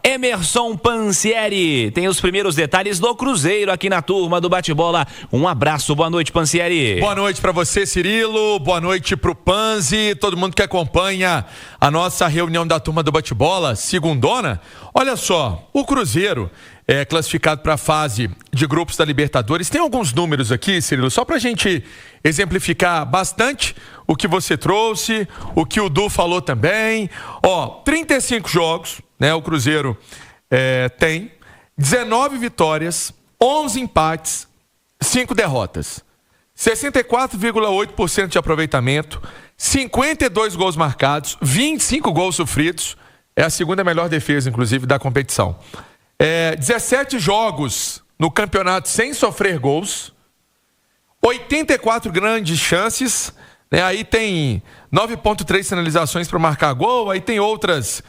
Emerson Pansieri tem os primeiros detalhes do Cruzeiro aqui na turma do Bate-Bola. Um abraço, boa noite, Pansieri. Boa noite para você, Cirilo, boa noite pro Panzi, todo mundo que acompanha a nossa reunião da turma do Bate-Bola, segundona. Olha só, o Cruzeiro é classificado para a fase de grupos da Libertadores. Tem alguns números aqui, Cirilo, só para a gente exemplificar bastante o que você trouxe, o que o Du falou também. 35 jogos, né? O Cruzeiro tem 19 vitórias, 11 empates, 5 derrotas. 64,8% de aproveitamento, 52 gols marcados, 25 gols sofridos. É a segunda melhor defesa, inclusive, da competição. 17 jogos no campeonato sem sofrer gols, 84 grandes chances, né? Aí tem 9,3 finalizações para marcar gol, aí tem outras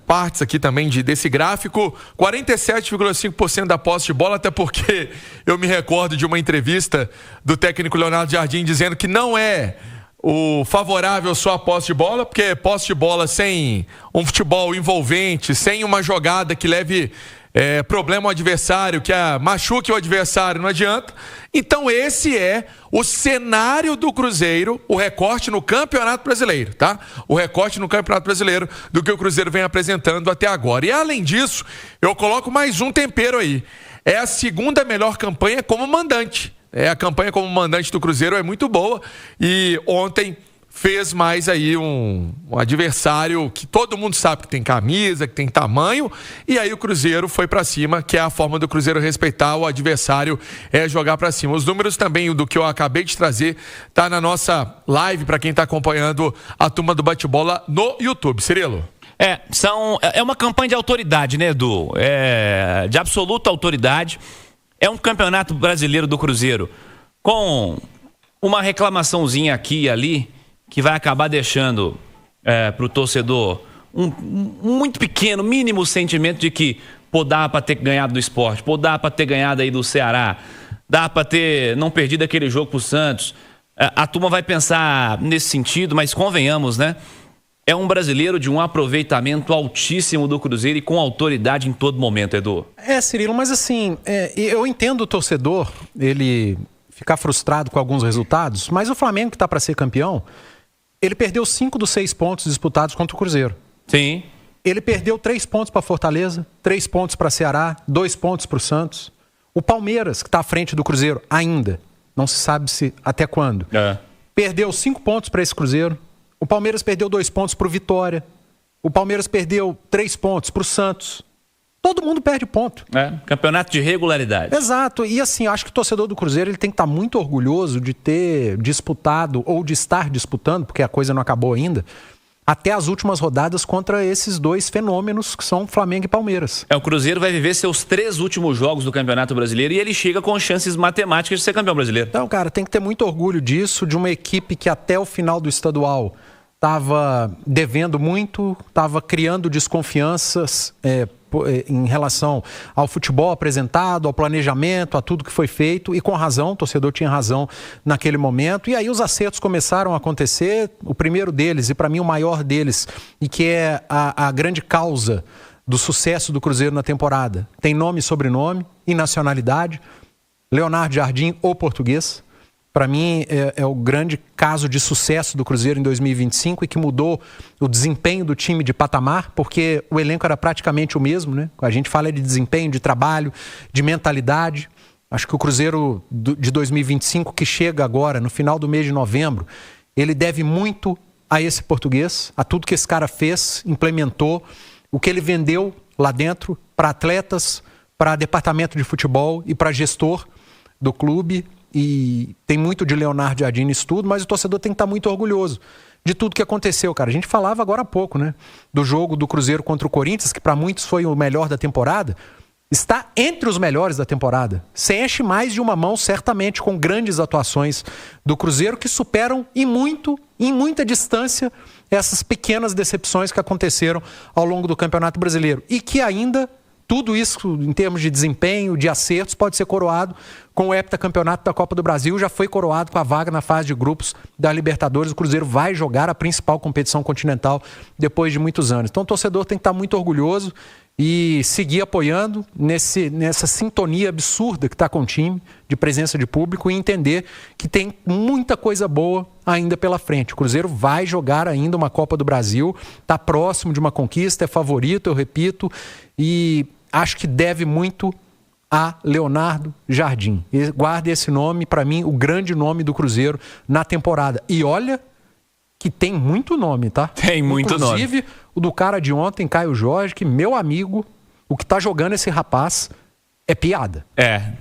partes aqui também desse gráfico, 47,5% da posse de bola, até porque eu me recordo de uma entrevista do técnico Leonardo Jardim dizendo que não é o favorável só a posse de bola, porque posse de bola sem um futebol envolvente, sem uma jogada que leve problema ao adversário, que machuque o adversário, não adianta. Então esse é o cenário do Cruzeiro, o recorte no Campeonato Brasileiro, tá? O recorte no Campeonato Brasileiro do que o Cruzeiro vem apresentando até agora. E além disso, eu coloco mais um tempero aí. É a segunda melhor campanha como mandante. A campanha como mandante do Cruzeiro é muito boa e ontem fez mais aí um adversário que todo mundo sabe que tem camisa, que tem tamanho, e aí o Cruzeiro foi pra cima, que é a forma do Cruzeiro respeitar o adversário, jogar pra cima. Os números também do que eu acabei de trazer tá na nossa live pra quem tá acompanhando a turma do Bate-Bola no YouTube. Cirilo? É uma campanha de autoridade, né, Edu? De absoluta autoridade. É um campeonato brasileiro do Cruzeiro com uma reclamaçãozinha aqui e ali que vai acabar deixando para o torcedor um muito pequeno, mínimo sentimento de que dá para ter ganhado do Sport, dá para ter ganhado aí do Ceará, dá para ter não perdido aquele jogo pro Santos. A turma vai pensar nesse sentido, mas convenhamos, né? É um brasileiro de um aproveitamento altíssimo do Cruzeiro e com autoridade em todo momento, Edu. Cirilo, mas assim, eu entendo o torcedor, ele ficar frustrado com alguns resultados, mas o Flamengo, que está para ser campeão, ele perdeu 5 dos 6 pontos disputados contra o Cruzeiro. Sim. Ele perdeu 3 pontos para Fortaleza, 3 pontos para Ceará, 2 pontos para o Santos. O Palmeiras, que está à frente do Cruzeiro ainda, não se sabe se até quando, perdeu 5 pontos para esse Cruzeiro. O Palmeiras perdeu 2 pontos para o Vitória. O Palmeiras perdeu 3 pontos para o Santos. Todo mundo perde ponto. Campeonato de regularidade. Exato. E assim, eu acho que o torcedor do Cruzeiro ele tem que estar muito orgulhoso de ter disputado, ou de estar disputando, porque a coisa não acabou ainda, até as últimas rodadas contra esses 2 fenômenos que são Flamengo e Palmeiras. O Cruzeiro vai viver seus 3 últimos jogos do Campeonato Brasileiro e ele chega com chances matemáticas de ser campeão brasileiro. Então, cara, tem que ter muito orgulho disso, de uma equipe que até o final do estadual estava devendo muito, estava criando desconfianças em relação ao futebol apresentado, ao planejamento, a tudo que foi feito, e com razão, o torcedor tinha razão naquele momento, e aí os acertos começaram a acontecer. O primeiro deles, e para mim o maior deles, e que é a grande causa do sucesso do Cruzeiro na temporada, tem nome e sobrenome e nacionalidade: Leonardo Jardim, o português. Para mim, é o grande caso de sucesso do Cruzeiro em 2025 e que mudou o desempenho do time de patamar, porque o elenco era praticamente o mesmo, né? A gente fala de desempenho, de trabalho, de mentalidade. Acho que o Cruzeiro de 2025, que chega agora, no final do mês de novembro, ele deve muito a esse português, a tudo que esse cara fez, implementou, o que ele vendeu lá dentro para atletas, para departamento de futebol e para gestor do clube. E tem muito de Leonardo Jardim nisso tudo, mas o torcedor tem que estar muito orgulhoso de tudo que aconteceu, cara. A gente falava agora há pouco, né? Do jogo do Cruzeiro contra o Corinthians, que para muitos foi o melhor da temporada. Está entre os melhores da temporada. Se enche mais de uma mão, certamente, com grandes atuações do Cruzeiro, que superam em muita distância essas pequenas decepções que aconteceram ao longo do Campeonato Brasileiro. E que ainda tudo isso, em termos de desempenho, de acertos, pode ser coroado com o heptacampeonato da Copa do Brasil. Já foi coroado com a vaga na fase de grupos da Libertadores. O Cruzeiro vai jogar a principal competição continental depois de muitos anos. Então o torcedor tem que estar muito orgulhoso e seguir apoiando nessa sintonia absurda que está com o time, de presença de público, e entender que tem muita coisa boa ainda pela frente. O Cruzeiro vai jogar ainda uma Copa do Brasil, está próximo de uma conquista, é favorito, eu repito, e acho que deve muito a Leonardo Jardim. Guarde esse nome, para mim, o grande nome do Cruzeiro na temporada. E olha que tem muito nome, tá? Tem muito nome. Inclusive, o do cara de ontem, Caio Jorge, que, meu amigo, o que tá jogando esse rapaz é piada.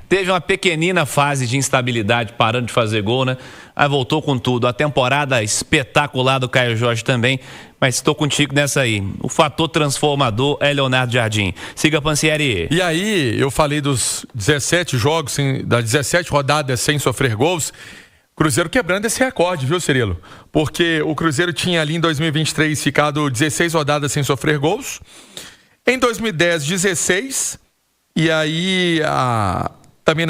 Teve uma pequenina fase de instabilidade, parando de fazer gol, né? Aí voltou com tudo. A temporada espetacular do Caio Jorge também, mas estou contigo nessa aí. O fator transformador é Leonardo Jardim. Siga, Pansieri. E aí, eu falei dos 17 jogos, das 17 rodadas sem sofrer gols. Cruzeiro quebrando esse recorde, viu, Cirilo? Porque o Cruzeiro tinha ali em 2023 ficado 16 rodadas sem sofrer gols. Em 2010, 16. E aí, também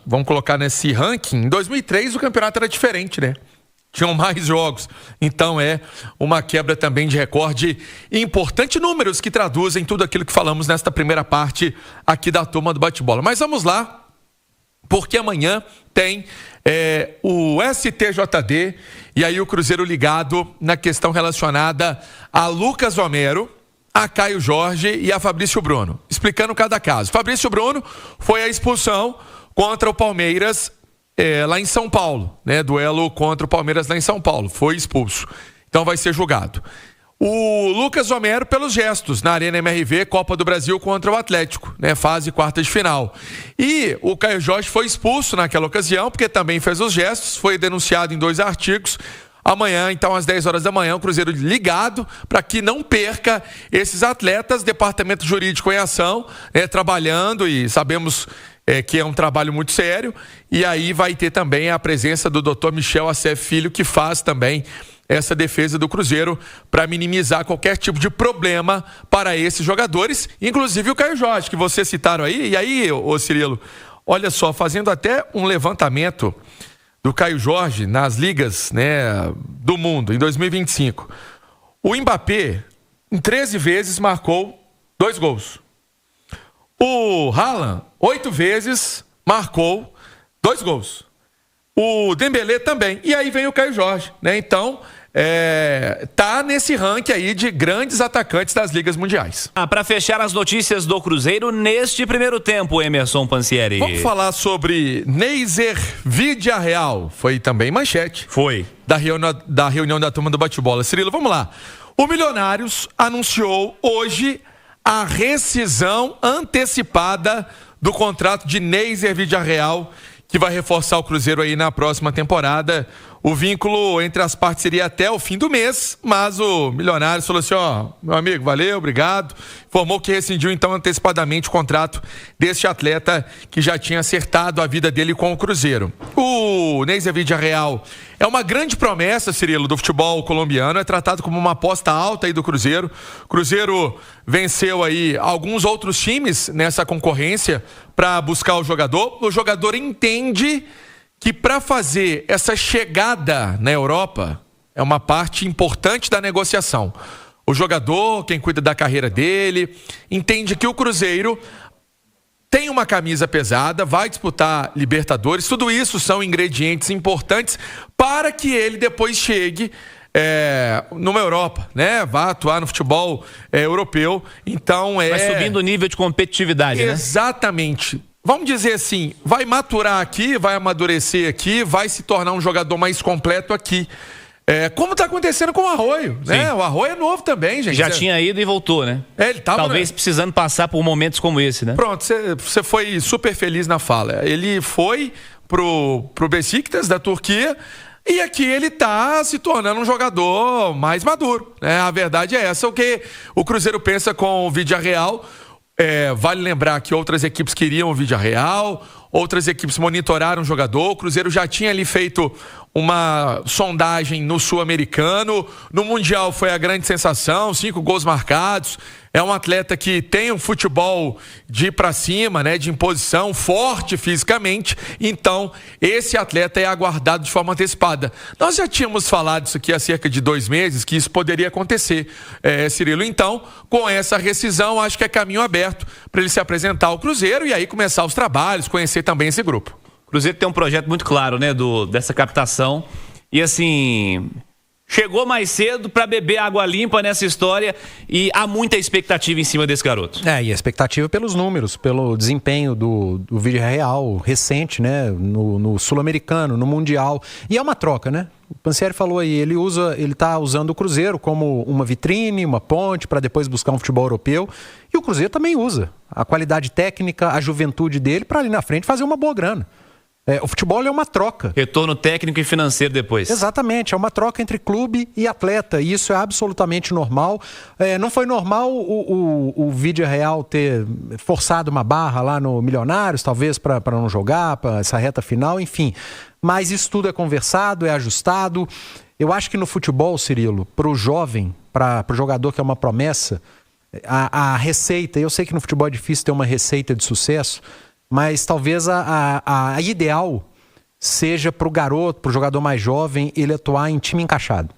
vamos colocar nesse ranking, em 2003 o campeonato era diferente, né? Tinham mais jogos. Então é uma quebra também de recorde importante. Números que traduzem tudo aquilo que falamos nesta primeira parte aqui da Turma do Bate-Bola. Mas vamos lá, porque amanhã tem o STJD e aí o Cruzeiro ligado na questão relacionada a Lucas Homero, a Caio Jorge e a Fabrício Bruno. Explicando cada caso. Fabrício Bruno foi a expulsão contra o Palmeiras lá em São Paulo, né? Duelo contra o Palmeiras lá em São Paulo. Foi expulso. Então vai ser julgado. O Lucas Homero pelos gestos na Arena MRV, Copa do Brasil contra o Atlético, né? Fase quarta de final. E o Caio Jorge foi expulso naquela ocasião, porque também fez os gestos, foi denunciado em 2 artigos. Amanhã, então, às 10 horas da manhã, o Cruzeiro ligado para que não perca esses atletas. Departamento Jurídico em ação, trabalhando, e sabemos que é um trabalho muito sério. E aí vai ter também a presença do Dr. Michel Assef Filho, que faz também essa defesa do Cruzeiro para minimizar qualquer tipo de problema para esses jogadores, inclusive o Caio Jorge, que vocês citaram aí. E aí, ô Cirilo, olha só, fazendo até um levantamento do Caio Jorge nas ligas, né, do mundo, em 2025. O Mbappé, em 13 vezes, marcou 2 gols. O Haaland, 8 vezes, marcou 2 gols. O Dembélé também. E aí vem o Caio Jorge, né? Então, tá nesse ranking aí de grandes atacantes das ligas mundiais. Para fechar as notícias do Cruzeiro neste primeiro tempo, Emerson Pansieri. Vamos falar sobre Neiser Vidiarreal. Foi também manchete. Foi. Da reunião da Turma do Bate-Bola. Cirilo, vamos lá. O Milionários anunciou hoje a rescisão antecipada do contrato de Neiser Vidiarreal, que vai reforçar o Cruzeiro aí na próxima temporada. O vínculo entre as partes seria até o fim do mês, mas o Milionários falou assim, meu amigo, valeu, obrigado. Informou que rescindiu então antecipadamente o contrato deste atleta que já tinha acertado a vida dele com o Cruzeiro. O Neiser Vidiarreal é uma grande promessa, Cirilo, do futebol colombiano, é tratado como uma aposta alta aí do Cruzeiro. O Cruzeiro venceu aí alguns outros times nessa concorrência para buscar o jogador. O jogador entende que para fazer essa chegada na Europa é uma parte importante da negociação. O jogador, quem cuida da carreira dele, entende que o Cruzeiro tem uma camisa pesada, vai disputar Libertadores. Tudo isso são ingredientes importantes para que ele depois chegue numa Europa, né? Vá atuar no futebol europeu. Então vai subindo o nível de competitividade, né? Exatamente. Vamos dizer assim, vai maturar aqui, vai amadurecer aqui, vai se tornar um jogador mais completo aqui. Como está acontecendo com o Arroio, né? Sim. O Arroio é novo também, gente. Já tinha ido e voltou, né? Ele tava, talvez precisando passar por momentos como esse, né? Pronto, você foi super feliz na fala. Ele foi pro Beşiktaş da Turquia e aqui ele está se tornando um jogador mais maduro, né? A verdade é essa. O que o Cruzeiro pensa com o Vidiarreal. Vale lembrar que outras equipes queriam o Vidiarreal, outras equipes monitoraram o jogador. O Cruzeiro já tinha ali feito uma sondagem no Sul-Americano. No Mundial foi a grande sensação, 5 gols marcados. É um atleta que tem um futebol de ir pra cima, né, de imposição, forte fisicamente. Então, esse atleta é aguardado de forma antecipada. Nós já tínhamos falado isso aqui há cerca de 2 meses, que isso poderia acontecer, Cirilo. Então, com essa rescisão, acho que é caminho aberto para ele se apresentar ao Cruzeiro e aí começar os trabalhos, conhecer também esse grupo. O Cruzeiro tem um projeto muito claro, né, dessa captação. E assim, chegou mais cedo para beber água limpa nessa história e há muita expectativa em cima desse garoto. E a expectativa pelos números, pelo desempenho do Villarreal recente, né, no Sul-Americano, no Mundial. E é uma troca, né? O Pansieri falou aí, ele tá usando o Cruzeiro como uma vitrine, uma ponte para depois buscar um futebol europeu. E o Cruzeiro também usa a qualidade técnica, a juventude dele para ali na frente fazer uma boa grana. O futebol é uma troca. Retorno técnico e financeiro depois. Exatamente, é uma troca entre clube e atleta, e isso é absolutamente normal. Não foi normal o Villarreal ter forçado uma barra lá no Milionários, talvez para não jogar, para essa reta final, enfim. Mas isso tudo é conversado, é ajustado. Eu acho que no futebol, Cirilo, para o jovem, para o jogador que é uma promessa, a receita, eu sei que no futebol é difícil ter uma receita de sucesso, mas talvez a ideal seja para o garoto, para o jogador mais jovem, ele atuar em time encaixado.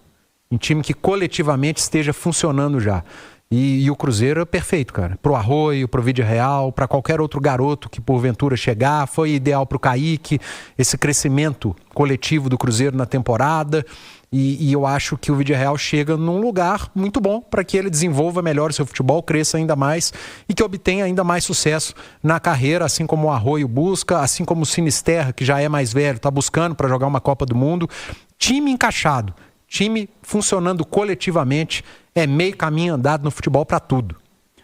Em time que coletivamente esteja funcionando já. E o Cruzeiro é perfeito, cara. Pro Arroio, pro Villarreal, para qualquer outro garoto que porventura chegar. Foi ideal pro Kaique, esse crescimento coletivo do Cruzeiro na temporada. E eu acho que o Villarreal chega num lugar muito bom para que ele desenvolva melhor o seu futebol, cresça ainda mais e que obtenha ainda mais sucesso na carreira, assim como o Arroio busca, assim como o Sinisterra, que já é mais velho, está buscando para jogar uma Copa do Mundo. Time encaixado, time funcionando coletivamente, é meio caminho andado no futebol para tudo.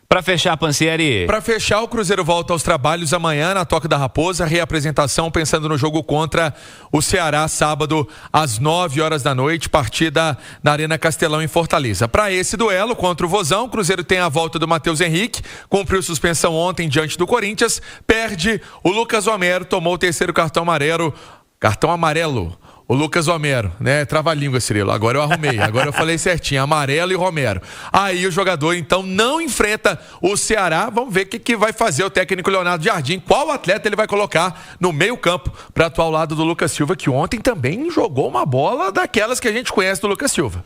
Para fechar, Pansieri. Para fechar, o Cruzeiro volta aos trabalhos amanhã na Toca da Raposa, reapresentação pensando no jogo contra o Ceará, sábado às 9 horas da noite, partida na Arena Castelão em Fortaleza. Para esse duelo contra o Vozão, o Cruzeiro tem a volta do Matheus Henrique, cumpriu suspensão ontem diante do Corinthians, perde o Lucas Homero, tomou o 3º cartão amarelo. O Lucas Homero, né? Trava-língua, Cirilo. Agora eu arrumei. Agora eu falei certinho. Amarelo e Romero. Aí o jogador, então, não enfrenta o Ceará. Vamos ver o que vai fazer o técnico Leonardo Jardim. Qual atleta ele vai colocar no meio-campo para atuar ao lado do Lucas Silva, que ontem também jogou uma bola daquelas que a gente conhece do Lucas Silva.